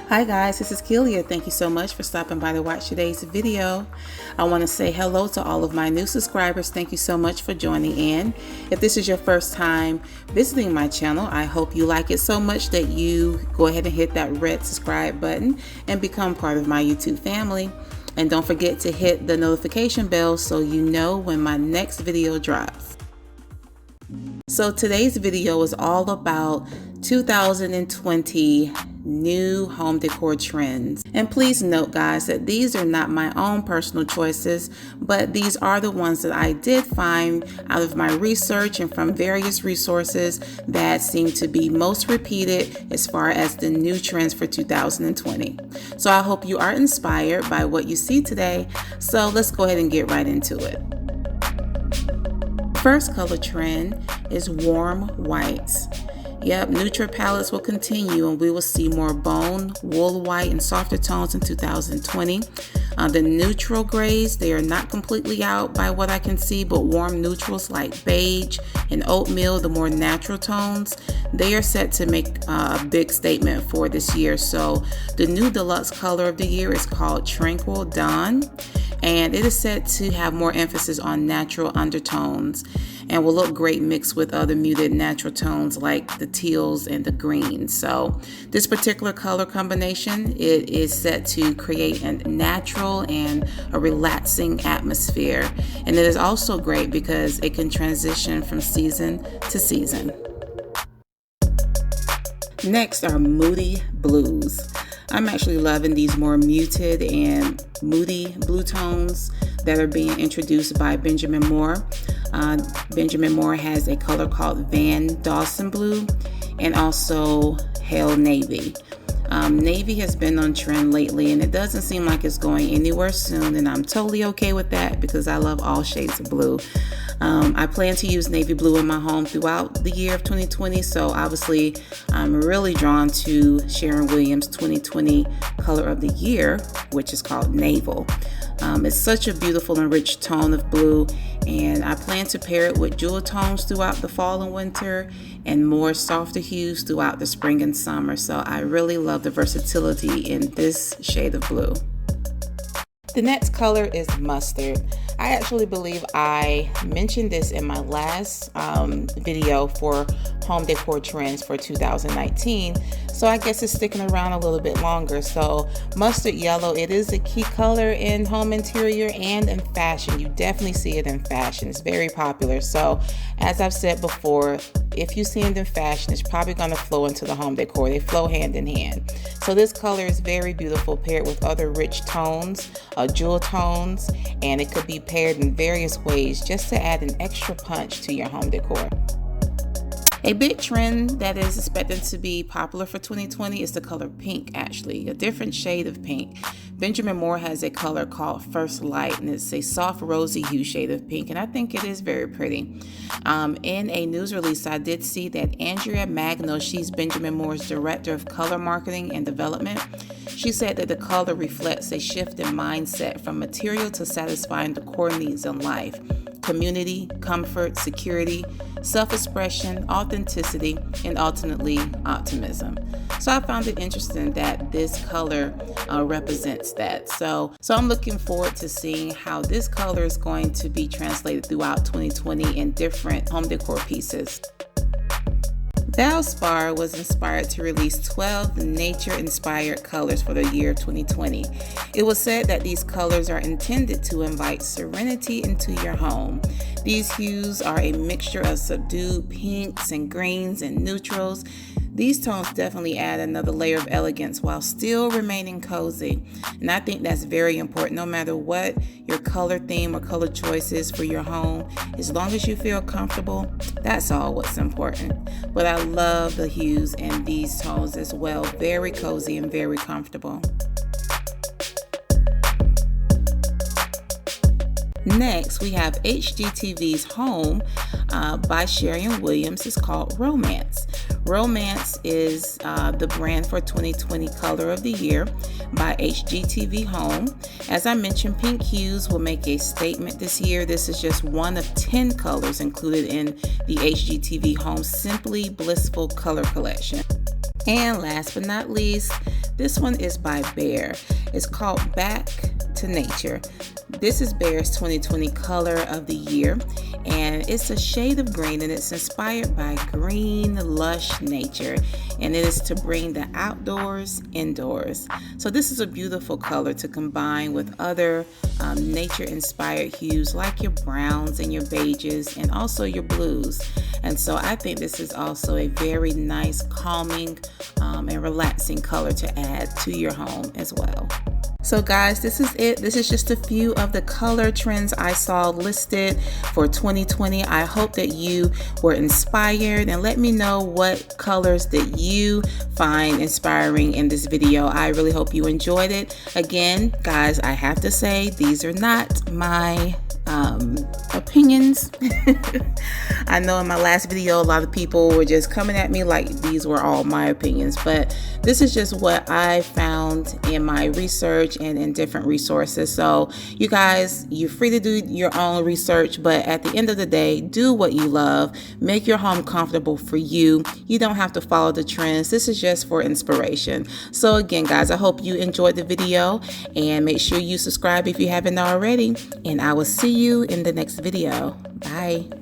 Hi guys, this is Keelia. Thank you so much for stopping by to watch today's video. I want to say hello to all of my new subscribers. Thank you so much for joining in. If this is your first time visiting my channel, I hope you like it so much that you go ahead and hit that red subscribe button and become part of my YouTube family. And don't forget to hit the notification bell so you know when my next video drops. So today's video is all about 2020 new home decor trends. And please note guys that these are not my own personal choices, but these are the ones that I did find out of my research and from various resources that seem to be most repeated as far as the new trends for 2020. So I hope you are inspired by what you see today. So let's go ahead and get right into it. First color trend is warm whites. Yep, neutral palettes will continue and we will see more bone, wool white, and softer tones in 2020. The neutral grays, they are not completely out by what I can see, but warm neutrals like beige and oatmeal, the more natural tones, they are set to make a big statement for this year. So the new deluxe color of the year is called Tranquil Dawn, and it is set to have more emphasis on natural undertones and will look great mixed with other muted natural tones like the teals and the greens. So this particular color combination, it is set to create a natural and a relaxing atmosphere. And it is also great because it can transition from season to season. Next are Moody Blues. I'm actually loving these more muted and moody blue tones that are being introduced by Benjamin Moore. Benjamin Moore has a color called Van Dawson Blue and also Hale Navy. Navy has been on trend lately and it doesn't seem like it's going anywhere soon, and I'm totally okay with that because I love all shades of blue. I plan to use navy blue in my home throughout the year of 2020, so obviously I'm really drawn to Sharon Williams' 2020 color of the year, which is called Naval. It's such a beautiful and rich tone of blue, and I plan to pair it with jewel tones throughout the fall and winter and more softer hues throughout the spring and summer. So I really love the versatility in this shade of blue. The next color is mustard. I actually believe I mentioned this in my last video for home decor trends for 2019. So I guess it's sticking around a little bit longer. So mustard yellow, it is a key color in home interior and in fashion. You definitely see it in fashion. It's very popular. So as I've said before, if you see it in fashion, it's probably going to flow into the home decor. They flow hand in hand. So this color is very beautiful paired with other rich tones, jewel tones, and it could be paired in various ways just to add an extra punch to your home decor. A big trend that is expected to be popular for 2020 is the color pink, actually, a different shade of pink. Benjamin Moore has a color called First Light, and it's a soft rosy hue shade of pink, and I think it is very pretty. In a news release, I did see that Andrea Magno, she's Benjamin Moore's Director of Color Marketing and Development. She said that the color reflects a shift in mindset from material to satisfying the core needs in life: community, comfort, security, self-expression, authenticity, and ultimately optimism. So I found it interesting that this color represents that. So I'm looking forward to seeing how this color is going to be translated throughout 2020 in different home decor pieces. Valspar was inspired to release 12 nature-inspired colors for the year 2020. It was said that these colors are intended to invite serenity into your home. These hues are a mixture of subdued pinks and greens and neutrals. These tones definitely add another layer of elegance while still remaining cozy. And I think that's very important no matter what your color theme or color choice is for your home. As long as you feel comfortable, that's all what's important. But I love the hues in these tones as well. Very cozy and very comfortable. Next, we have HGTV's Home by Sharon Williams. It's called Romance. Romance is the brand for 2020 color of the year by HGTV Home. As I mentioned, pink hues will make a statement this year. This is just one of 10 colors included in the HGTV Home Simply Blissful Color Collection. And last but not least, This one is by Bear. It's called Back to Nature. This is Bear's 2020 color of the year, and it's a shade of green, and it's inspired by green, lush nature, and it is to bring the outdoors indoors. So this is a beautiful color to combine with other nature-inspired hues like your browns and your beiges and also your blues. And so I think this is also a very nice, calming and relaxing color to add to your home as well. So guys, this is it. This is just a few of the color trends I saw listed for 2020. I hope that you were inspired, and let me know what colors that you find inspiring in this video. I really hope you enjoyed it. Again, guys, I have to say these are not my opinions. I know in my last video a lot of people were just coming at me like these were all my opinions, but this is just what I found in my research and in different resources. So you guys, you're free to do your own research, but at the end of the day, do what you love. Make your home comfortable for you. You don't have to follow the trends. This is just for inspiration. So again, guys, I hope you enjoyed the video, and make sure you subscribe if you haven't already, and I will see you in the next video. Bye.